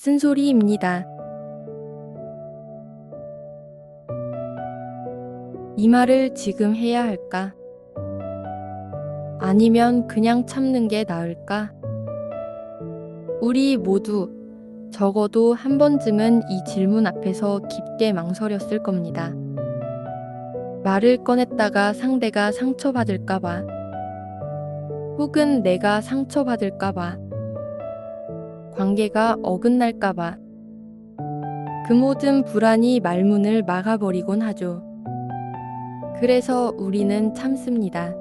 쓴소리입니다. 이 말을 지금 해야 할까? 아니면 그냥 참는 게 나을까? 우리 모두 적어도 한 번쯤은 이 질문 앞에서 깊게 망설였을 겁니다. 말을 꺼냈다가 상대가 상처받을까봐, 혹은 내가 상처받을까봐, 관계가 어긋날까봐, 그 모든 불안이 말문을 막아버리곤 하죠. 그래서 우리는 참습니다.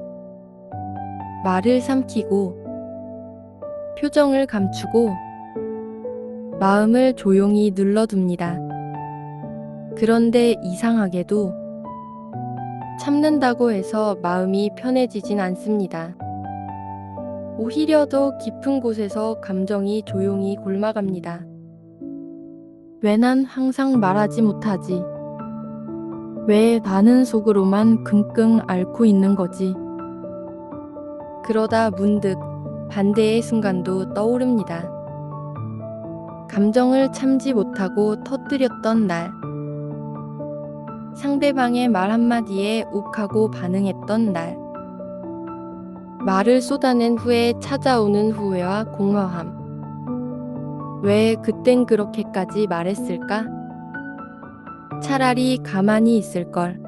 말을 삼키고, 표정을 감추고, 마음을 조용히 눌러둡니다. 그런데 이상하게도 참는다고 해서 마음이 편해지진 않습니다. 오히려 더 깊은 곳에서 감정이 조용히 골마갑니다. 왜 난 항상 말하지 못하지? 왜 나는 속으로만 끙끙 앓고 있는 거지? 그러다 문득 반대의 순간도 떠오릅니다. 감정을 참지 못하고 터뜨렸던 날. 상대방의 말 한마디에 욱하고 반응했던 날. 말을 쏟아낸 후에 찾아오는 후회와 공허함. 왜 그땐 그렇게까지 말했을까? 차라리 가만히 있을걸.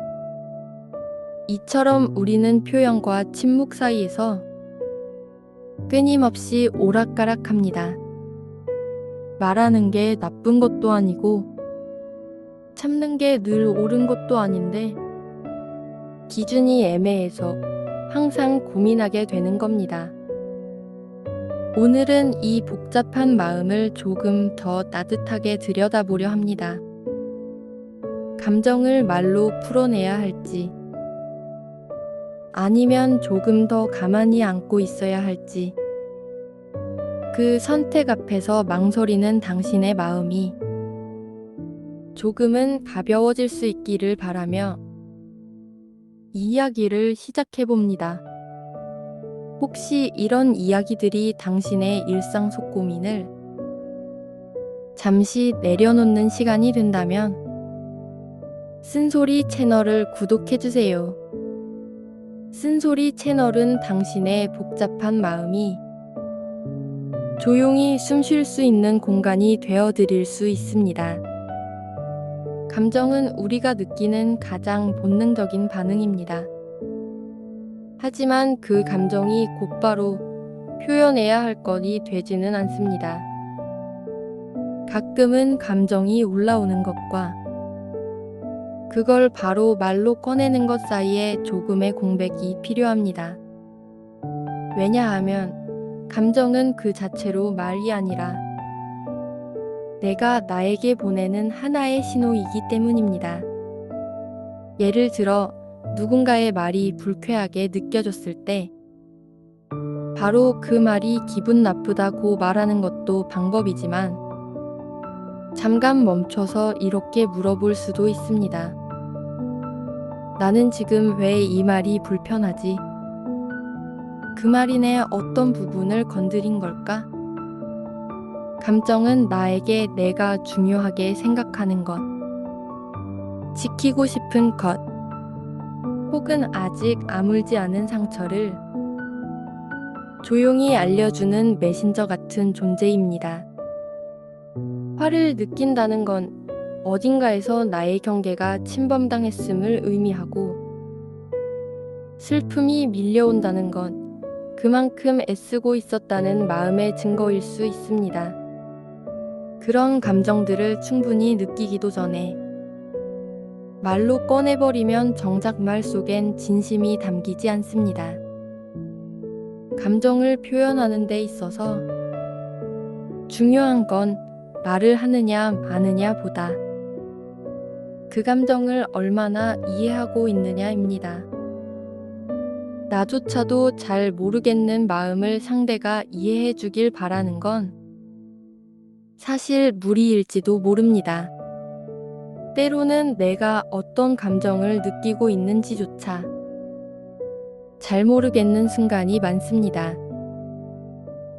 이처럼 우리는 표현과 침묵 사이에서 끊임없이 오락가락합니다. 말하는 게 나쁜 것도 아니고 참는 게 늘 옳은 것도 아닌데 기준이 애매해서 항상 고민하게 되는 겁니다. 오늘은 이 복잡한 마음을 조금 더 따뜻하게 들여다보려 합니다. 감정을 말로 풀어내야 할지, 아니면 조금 더 가만히 안고 있어야 할지, 그 선택 앞에서 망설이는 당신의 마음이 조금은 가벼워질 수 있기를 바라며 이 이야기를 시작해봅니다. 혹시 이런 이야기들이 당신의 일상 속 고민을 잠시 내려놓는 시간이 된다면 쓴소리 채널을 구독해주세요. 쓴소리 채널은 당신의 복잡한 마음이 조용히 숨 쉴 수 있는 공간이 되어드릴 수 있습니다. 감정은 우리가 느끼는 가장 본능적인 반응입니다. 하지만 그 감정이 곧바로 표현해야 할 것이 되지는 않습니다. 가끔은 감정이 올라오는 것과 그걸 바로 말로 꺼내는 것 사이에 조금의 공백이 필요합니다. 왜냐하면 감정은 그 자체로 말이 아니라 내가 나에게 보내는 하나의 신호이기 때문입니다. 예를 들어 누군가의 말이 불쾌하게 느껴졌을 때 바로 그 말이 기분 나쁘다고 말하는 것도 방법이지만 잠깐 멈춰서 이렇게 물어볼 수도 있습니다. 나는 지금 왜 이 말이 불편하지? 그 말이 내 어떤 부분을 건드린 걸까? 감정은 나에게 내가 중요하게 생각하는 것, 지키고 싶은 것, 혹은 아직 아물지 않은 상처를 조용히 알려주는 메신저 같은 존재입니다. 화를 느낀다는 건 어딘가에서 나의 경계가 침범당했음을 의미하고, 슬픔이 밀려온다는 건 그만큼 애쓰고 있었다는 마음의 증거일 수 있습니다. 그런 감정들을 충분히 느끼기도 전에 말로 꺼내버리면 정작 말 속엔 진심이 담기지 않습니다. 감정을 표현하는 데 있어서 중요한 건 말을 하느냐 마느냐 보다 그 감정을 얼마나 이해하고 있느냐입니다. 나조차도 잘 모르겠는 마음을 상대가 이해해 주길 바라는 건 사실 무리일지도 모릅니다. 때로는 내가 어떤 감정을 느끼고 있는지조차 잘 모르겠는 순간이 많습니다.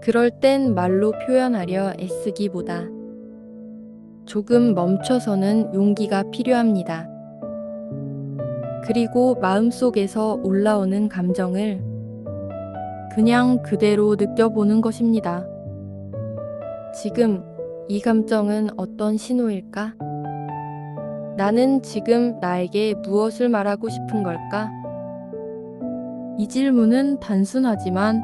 그럴 땐 말로 표현하려 애쓰기보다 조금 멈춰서는 용기가 필요합니다. 그리고 마음속에서 올라오는 감정을 그냥 그대로 느껴보는 것입니다. 지금 이 감정은 어떤 신호일까? 나는 지금 나에게 무엇을 말하고 싶은 걸까? 이 질문은 단순하지만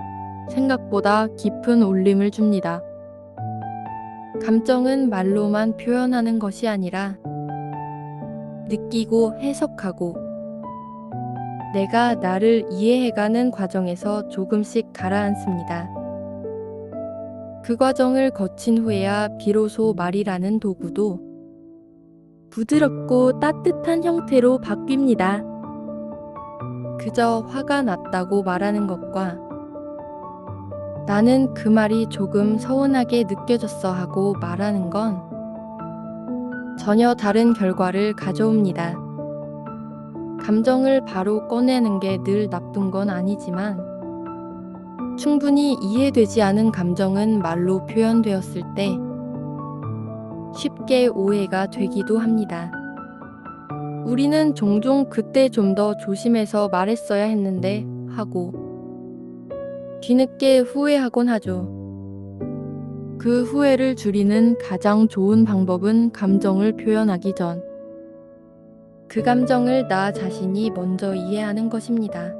생각보다 깊은 울림을 줍니다. 감정은 말로만 표현하는 것이 아니라 느끼고 해석하고 내가 나를 이해해가는 과정에서 조금씩 가라앉습니다. 그 과정을 거친 후에야 비로소 말이라는 도구도 부드럽고 따뜻한 형태로 바뀝니다. 그저 화가 났다고 말하는 것과 나는 그 말이 조금 서운하게 느껴졌어 하고 말하는 건 전혀 다른 결과를 가져옵니다. 감정을 바로 꺼내는 게 늘 나쁜 건 아니지만 충분히 이해되지 않은 감정은 말로 표현되었을 때 쉽게 오해가 되기도 합니다. 우리는 종종 그때 좀 더 조심해서 말했어야 했는데 하고 뒤늦게 후회하곤 하죠. 그 후회를 줄이는 가장 좋은 방법은 감정을 표현하기 전 그 감정을 나 자신이 먼저 이해하는 것입니다.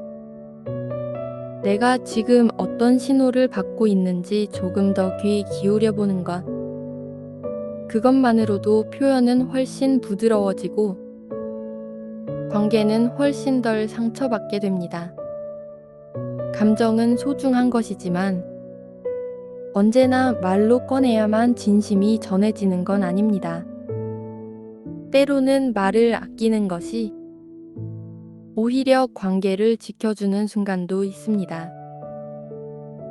내가 지금 어떤 신호를 받고 있는지 조금 더 귀 기울여 보는 것. 그것만으로도 표현은 훨씬 부드러워지고 관계는 훨씬 덜 상처받게 됩니다. 감정은 소중한 것이지만 언제나 말로 꺼내야만 진심이 전해지는 건 아닙니다. 때로는 말을 아끼는 것이 오히려 관계를 지켜주는 순간도 있습니다.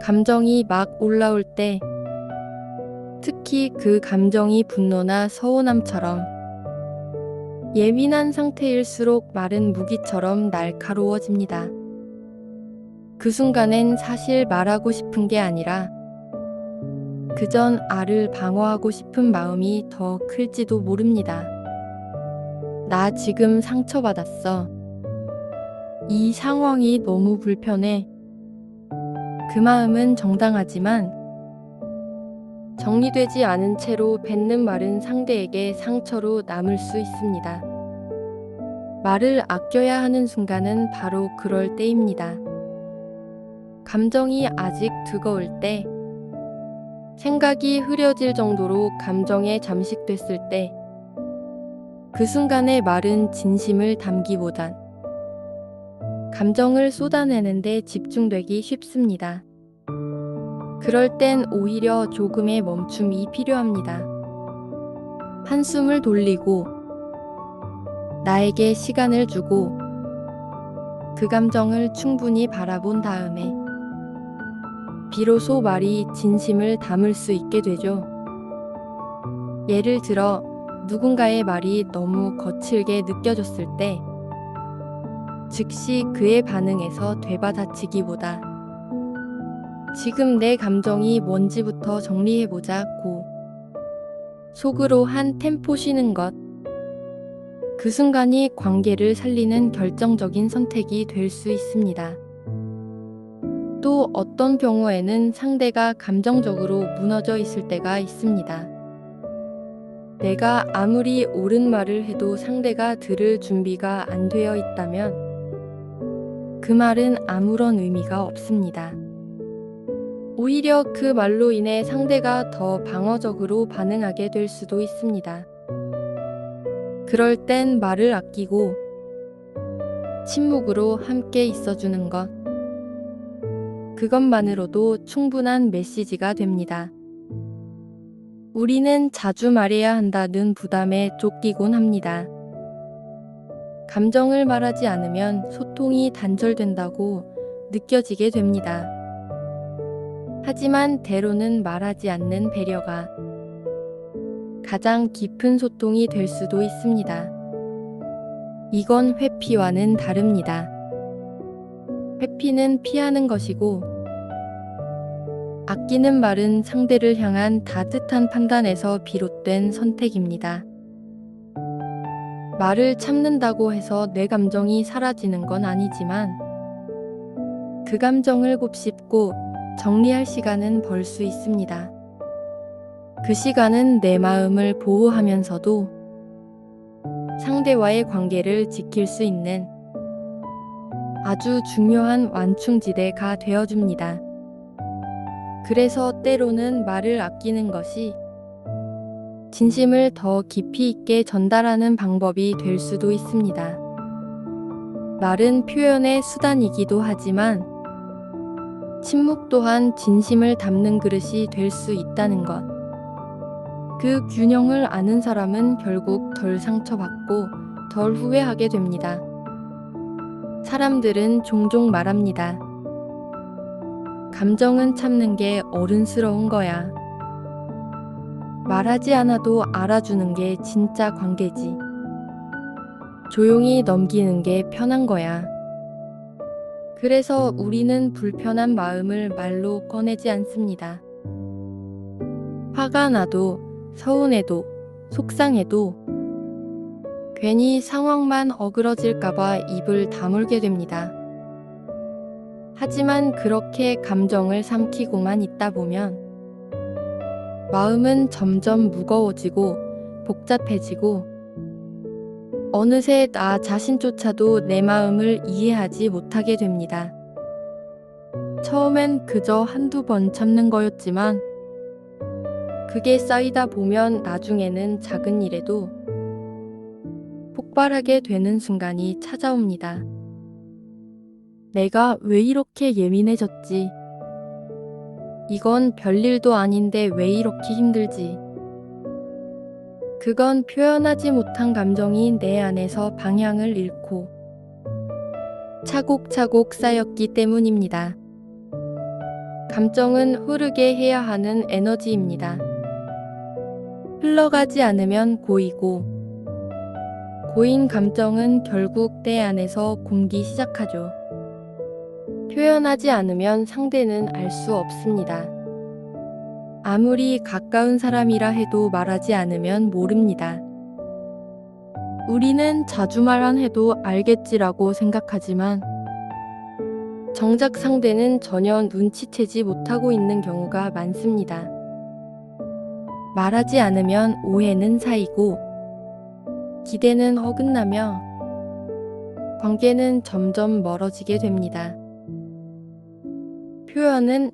감정이 막 올라올 때, 특히 그 감정이 분노나 서운함처럼 예민한 상태일수록 말은 무기처럼 날카로워집니다. 그 순간엔 사실 말하고 싶은 게 아니라 그전 알을 방어하고 싶은 마음이 더 클지도 모릅니다. 나 지금 상처받았어. 이 상황이 너무 불편해. 그 마음은 정당하지만 정리되지 않은 채로 뱉는 말은 상대에게 상처로 남을 수 있습니다. 말을 아껴야 하는 순간은 바로 그럴 때입니다. 감정이 아직 뜨거울 때, 생각이 흐려질 정도로 감정에 잠식됐을 때, 그 순간의 말은 진심을 담기보단 감정을 쏟아내는데 집중되기 쉽습니다. 그럴 땐 오히려 조금의 멈춤이 필요합니다. 한숨을 돌리고 나에게 시간을 주고 그 감정을 충분히 바라본 다음에 비로소 말이 진심을 담을 수 있게 되죠. 예를 들어 누군가의 말이 너무 거칠게 느껴졌을 때 즉시 그의 반응에서 되받아치기보다 지금 내 감정이 뭔지부터 정리해보자고 속으로 한 템포 쉬는 것, 그 순간이 관계를 살리는 결정적인 선택이 될 수 있습니다. 또 어떤 경우에는 상대가 감정적으로 무너져 있을 때가 있습니다. 내가 아무리 옳은 말을 해도 상대가 들을 준비가 안 되어 있다면 그 말은 아무런 의미가 없습니다. 오히려 그 말로 인해 상대가 더 방어적으로 반응하게 될 수도 있습니다. 그럴 땐 말을 아끼고 침묵으로 함께 있어주는 것, 그것만으로도 충분한 메시지가 됩니다. 우리는 자주 말해야 한다는 부담에 쫓기곤 합니다. 감정을 말하지 않으면 소통이 단절된다고 느껴지게 됩니다. 하지만 때로는 말하지 않는 배려가 가장 깊은 소통이 될 수도 있습니다. 이건 회피와는 다릅니다. 회피는 피하는 것이고 아끼는 말은 상대를 향한 따뜻한 판단에서 비롯된 선택입니다. 말을 참는다고 해서 내 감정이 사라지는 건 아니지만 그 감정을 곱씹고 정리할 시간은 벌 수 있습니다. 그 시간은 내 마음을 보호하면서도 상대와의 관계를 지킬 수 있는 아주 중요한 완충지대가 되어줍니다. 그래서 때로는 말을 아끼는 것이 진심을 더 깊이 있게 전달하는 방법이 될 수도 있습니다. 말은 표현의 수단이기도 하지만 침묵 또한 진심을 담는 그릇이 될 수 있다는 것. 그 균형을 아는 사람은 결국 덜 상처받고 덜 후회하게 됩니다. 사람들은 종종 말합니다. 감정은 참는 게 어른스러운 거야. 말하지 않아도 알아주는 게 진짜 관계지. 조용히 넘기는 게 편한 거야. 그래서 우리는 불편한 마음을 말로 꺼내지 않습니다. 화가 나도, 서운해도, 속상해도 괜히 상황만 어그러질까봐 입을 다물게 됩니다. 하지만 그렇게 감정을 삼키고만 있다 보면 마음은 점점 무거워지고 복잡해지고 어느새 나 자신조차도 내 마음을 이해하지 못하게 됩니다. 처음엔 그저 한두 번 참는 거였지만 그게 쌓이다 보면 나중에는 작은 일에도 폭발하게 되는 순간이 찾아옵니다. 내가 왜 이렇게 예민해졌지? 이건 별일도 아닌데 왜 이렇게 힘들지? 그건 표현하지 못한 감정이 내 안에서 방향을 잃고 차곡차곡 쌓였기 때문입니다. 감정은 흐르게 해야 하는 에너지입니다. 흘러가지 않으면 고이고 고인 감정은 결국 내 안에서 굼기 시작하죠. 표현하지 않으면 상대는 알 수 없습니다. 아무리 가까운 사람이라 해도 말하지 않으면 모릅니다. 우리는 자주 말 안 해도 알겠지라고 생각하지만 정작 상대는 전혀 눈치채지 못하고 있는 경우가 많습니다. 말하지 않으면 오해는 쌓이고 기대는 어긋나며 관계는 점점 멀어지게 됩니다. 표현은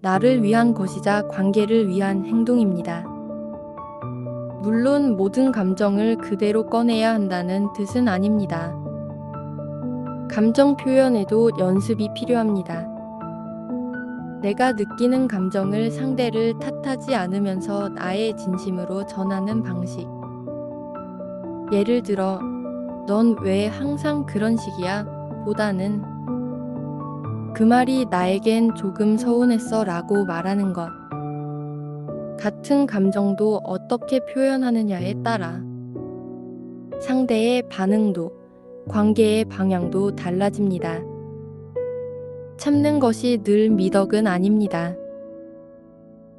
나를 위한 것이자 관계를 위한 행동입니다. 물론 모든 감정을 그대로 꺼내야 한다는 뜻은 아닙니다. 감정 표현에도 연습이 필요합니다. 내가 느끼는 감정을 상대를 탓하지 않으면서 나의 진심으로 전하는 방식. 예를 들어, 넌 왜 항상 그런 식이야? 보다는 그 말이 나에겐 조금 서운했어 라고 말하는 것. 같은 감정도 어떻게 표현하느냐에 따라 상대의 반응도, 관계의 방향도 달라집니다. 참는 것이 늘 미덕은 아닙니다.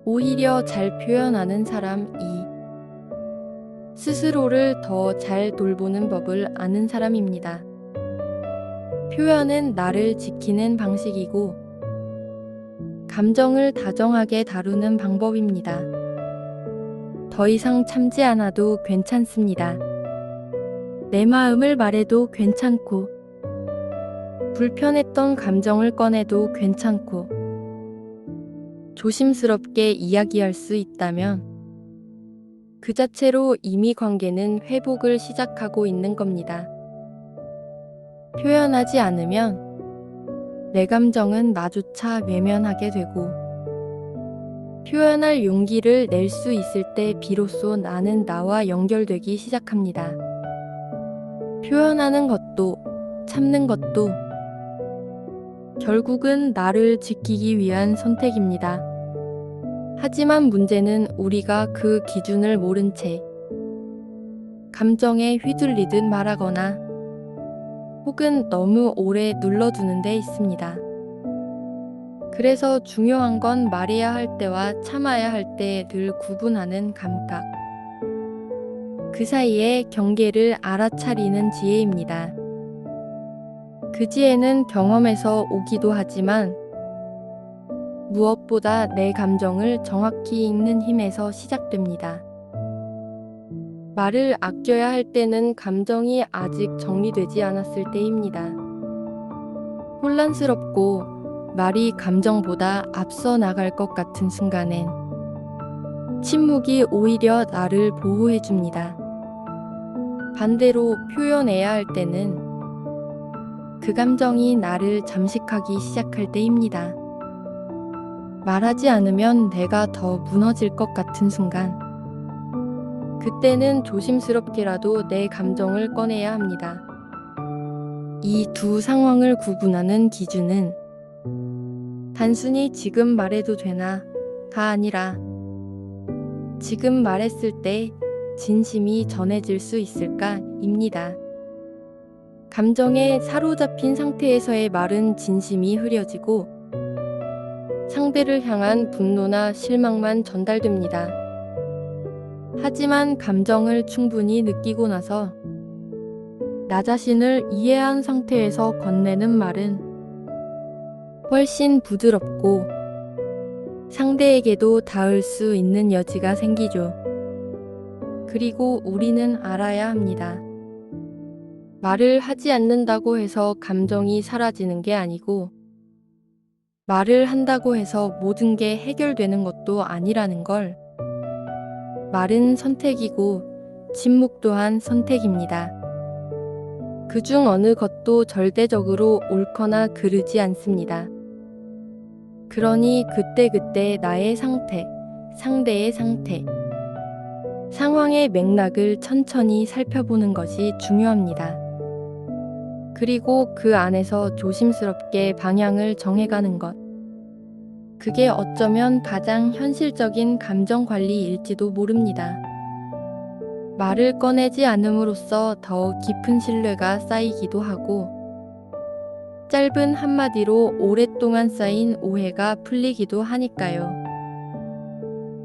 오히려 잘 표현하는 사람 2. 스스로를 더 잘 돌보는 법을 아는 사람입니다. 표현은 나를 지키는 방식이고 감정을 다정하게 다루는 방법입니다. 더 이상 참지 않아도 괜찮습니다. 내 마음을 말해도 괜찮고 불편했던 감정을 꺼내도 괜찮고 조심스럽게 이야기할 수 있다면 그 자체로 이미 관계는 회복을 시작하고 있는 겁니다. 표현하지 않으면 내 감정은 나조차 외면하게 되고 표현할 용기를 낼 수 있을 때 비로소 나는 나와 연결되기 시작합니다. 표현하는 것도 참는 것도 결국은 나를 지키기 위한 선택입니다. 하지만 문제는 우리가 그 기준을 모른 채 감정에 휘둘리듯 말하거나 혹은 너무 오래 눌러두는 데 있습니다. 그래서 중요한 건 말해야 할 때와 참아야 할 때 늘 구분하는 감각. 그 사이의 경계를 알아차리는 지혜입니다. 그 지혜는 경험에서 오기도 하지만 무엇보다 내 감정을 정확히 읽는 힘에서 시작됩니다. 말을 아껴야 할 때는 감정이 아직 정리되지 않았을 때입니다. 혼란스럽고 말이 감정보다 앞서 나갈 것 같은 순간엔 침묵이 오히려 나를 보호해줍니다. 반대로 표현해야 할 때는 그 감정이 나를 잠식하기 시작할 때입니다. 말하지 않으면 내가 더 무너질 것 같은 순간, 그때는 조심스럽게라도 내 감정을 꺼내야 합니다. 이 두 상황을 구분하는 기준은 단순히 지금 말해도 되나가 아니라 지금 말했을 때 진심이 전해질 수 있을까입니다. 감정에 사로잡힌 상태에서의 말은 진심이 흐려지고 상대를 향한 분노나 실망만 전달됩니다. 하지만 감정을 충분히 느끼고 나서 나 자신을 이해한 상태에서 건네는 말은 훨씬 부드럽고 상대에게도 닿을 수 있는 여지가 생기죠. 그리고 우리는 알아야 합니다. 말을 하지 않는다고 해서 감정이 사라지는 게 아니고 말을 한다고 해서 모든 게 해결되는 것도 아니라는 걸. 말은 선택이고 침묵 또한 선택입니다. 그중 어느 것도 절대적으로 옳거나 그르지 않습니다. 그러니 그때그때 나의 상태, 상대의 상태, 상황의 맥락을 천천히 살펴보는 것이 중요합니다. 그리고 그 안에서 조심스럽게 방향을 정해가는 것. 그게 어쩌면 가장 현실적인 감정 관리일지도 모릅니다. 말을 꺼내지 않음으로써 더욱 깊은 신뢰가 쌓이기도 하고, 짧은 한마디로 오랫동안 쌓인 오해가 풀리기도 하니까요.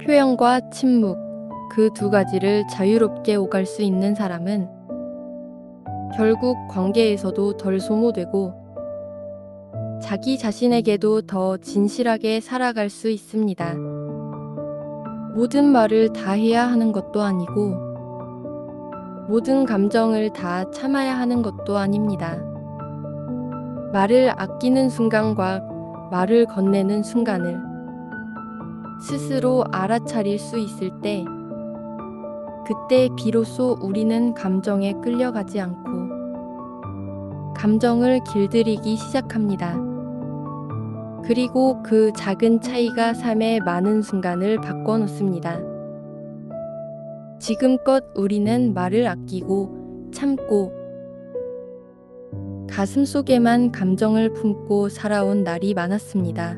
표현과 침묵, 그 두 가지를 자유롭게 오갈 수 있는 사람은 결국 관계에서도 덜 소모되고 자기 자신에게도 더 진실하게 살아갈 수 있습니다. 모든 말을 다 해야 하는 것도 아니고 모든 감정을 다 참아야 하는 것도 아닙니다. 말을 아끼는 순간과 말을 건네는 순간을 스스로 알아차릴 수 있을 때, 그때 비로소 우리는 감정에 끌려가지 않고 감정을 길들이기 시작합니다. 그리고 그 작은 차이가 삶의 많은 순간을 바꿔놓습니다. 지금껏 우리는 말을 아끼고 참고 가슴 속에만 감정을 품고 살아온 날이 많았습니다.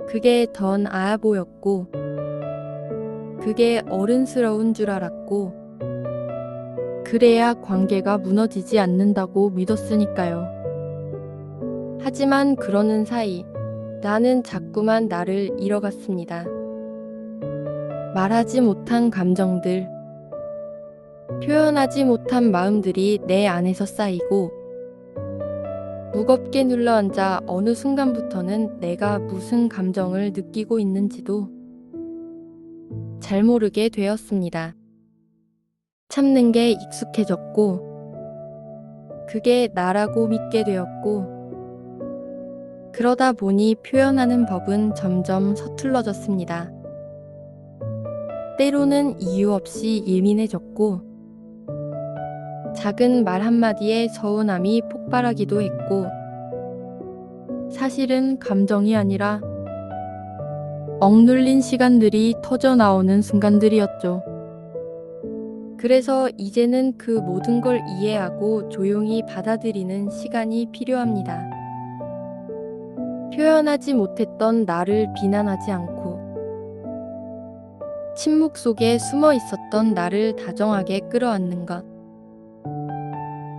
그게 더 나아 보였고 그게 어른스러운 줄 알았고 그래야 관계가 무너지지 않는다고 믿었으니까요. 하지만 그러는 사이 나는 자꾸만 나를 잃어갔습니다. 말하지 못한 감정들, 표현하지 못한 마음들이 내 안에서 쌓이고 무겁게 눌러앉아 어느 순간부터는 내가 무슨 감정을 느끼고 있는지도 잘 모르게 되었습니다. 참는 게 익숙해졌고 그게 나라고 믿게 되었고 그러다 보니 표현하는 법은 점점 서툴러졌습니다. 때로는 이유 없이 예민해졌고 작은 말 한마디에 서운함이 폭발하기도 했고 사실은 감정이 아니라 억눌린 시간들이 터져나오는 순간들이었죠. 그래서 이제는 그 모든 걸 이해하고 조용히 받아들이는 시간이 필요합니다. 표현하지 못했던 나를 비난하지 않고 침묵 속에 숨어 있었던 나를 다정하게 끌어안는 것.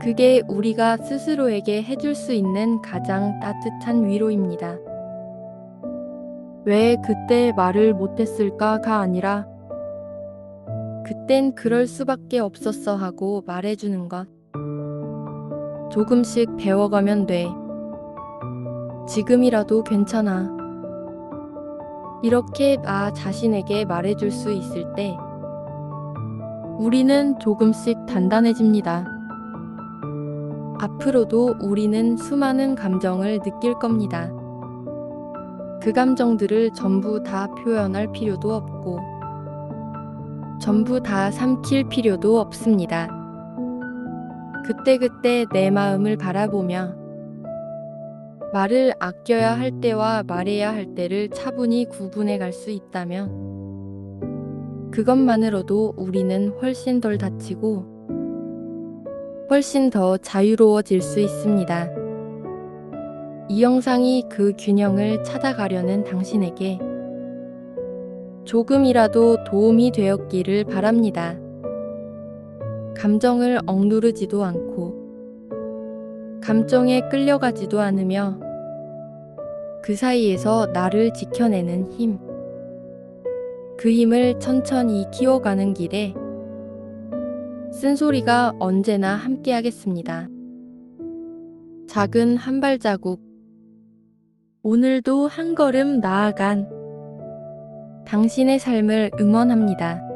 그게 우리가 스스로에게 해줄 수 있는 가장 따뜻한 위로입니다. 왜 그때 말을 못했을까가 아니라 그땐 그럴 수밖에 없었어 하고 말해주는 것. 조금씩 배워가면 돼. 지금이라도 괜찮아. 이렇게 나 자신에게 말해줄 수 있을 때 우리는 조금씩 단단해집니다. 앞으로도 우리는 수많은 감정을 느낄 겁니다. 그 감정들을 전부 다 표현할 필요도 없고 전부 다 삼킬 필요도 없습니다. 그때그때 내 마음을 바라보며 말을 아껴야 할 때와 말해야 할 때를 차분히 구분해 갈 수 있다면 그것만으로도 우리는 훨씬 덜 다치고 훨씬 더 자유로워질 수 있습니다. 이 영상이 그 균형을 찾아가려는 당신에게 조금이라도 도움이 되었기를 바랍니다. 감정을 억누르지도 않고 감정에 끌려가지도 않으며 그 사이에서 나를 지켜내는 힘, 그 힘을 천천히 키워가는 길에 쓴소리가 언제나 함께하겠습니다. 작은 한 발자국, 오늘도 한 걸음 나아간 당신의 삶을 응원합니다.